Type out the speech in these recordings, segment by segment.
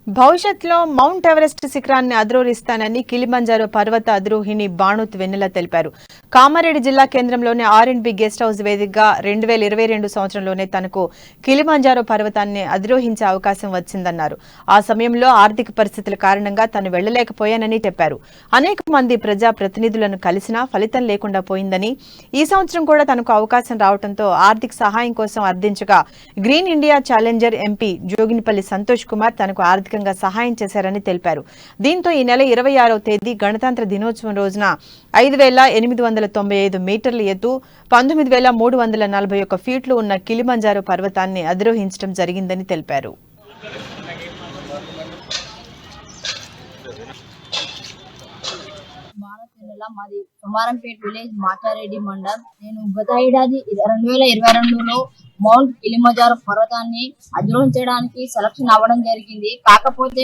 భవిష్యత్తులో mount Everest శిఖరాన్ని అధిరోహిస్తానని Kilimanjaro పర్వత అధిరోహిణి బాణుత్ వెన్నెల తెలిపారు. కామారెడ్డి జిల్లా కేంద్రంలోని ఆర్&బి గెస్ట్ హౌస్ వేదికగా 2022 సంవత్సరంలోనే తనకు కిలిమంజారో పర్వతాన్ని అధిరోహించే అవకాశం వచ్చిందన్నారు. ఆ సమయంలో ఆర్థిక పరిస్థితుల కారణంగా తాను వెళ్లలేకపోయానని చెప్పారు. అనేక మంది ప్రజా ప్రతినిధులను కలిసినా ఫలితం లేకుండా పోయిందని, ఈ సంవత్సరం కూడా తనకు అవకాశం రావడంతో ఆర్థిక సహాయం కోసం అర్థించగా green India challenger MP Joginipalli Santosh Kumar తనకు ఆర్థిక సహాయం చేశారని తెలిపారు. దీంతో ఈ నెల 26వ తేదీ గణతంత్ర దినోత్సవం రోజున 5895 మీటర్ల ఎత్తు 19341 ఫీట్లు ఉన్న కిలిమంజారో పర్వతాన్ని అధిరోహించడం జరిగిందని తెలిపారు. మాది సోమారంపేట విలేజ్ మాచారెడ్డి మండల్. నేను గత ఏడాది 2022లో మౌంట్ కిలిమంజారో పర్వతాన్ని అధిరోహించడానికి సెలక్షన్ అవ్వడం జరిగింది. కాకపోతే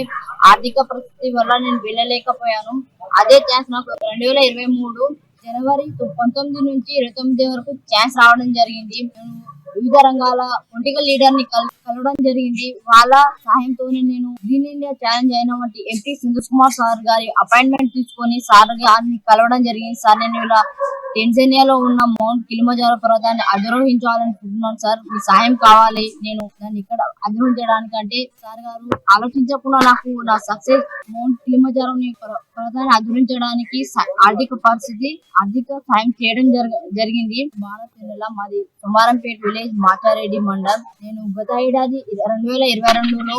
ఆర్థిక పరిస్థితి వల్ల నేను వెళ్ళలేకపోయాను. అదే ఛాన్స్ నాకు 2023 జనవరి 19 నుంచి 29 వరకు ఛాన్స్ రావడం జరిగింది. వివిధ రంగాల పొలిటికల్ లీడర్ ని కలవడం జరిగింది. వాళ్ళ సహాయంతోనే నేను గ్రీన్ ఇండియా ఛాలెంజ్ అయినటువంటి ఎంపీ సంతోష్ కుమార్ సార్ గారి అపాయింట్మెంట్ తీసుకొని సార్ గారిని కలవడం జరిగింది. సార్, నేను ఇలా టెన్జానియాలో ఉన్న మౌంట్ కిలిమంజారో పర్వతాన్ని అధిరోహించాలనుకుంటున్నాను సార్, మీ సహాయం కావాలి. నేను దాన్ని ఇక్కడ అధిరోహించడానికి అంటే సార్ గారు ఆలోచించకుండా నాకు నా సక్సెస్ మౌంట్ కిలిమంజారో పర్వతాన్ని అధిరోహించడానికి ఆర్థిక సాయం చేయడం జరిగింది. మాది సోమారంపేట విలేజ్ మాచారెడ్డి మండల్. నేను గత ఏడాది 2022లో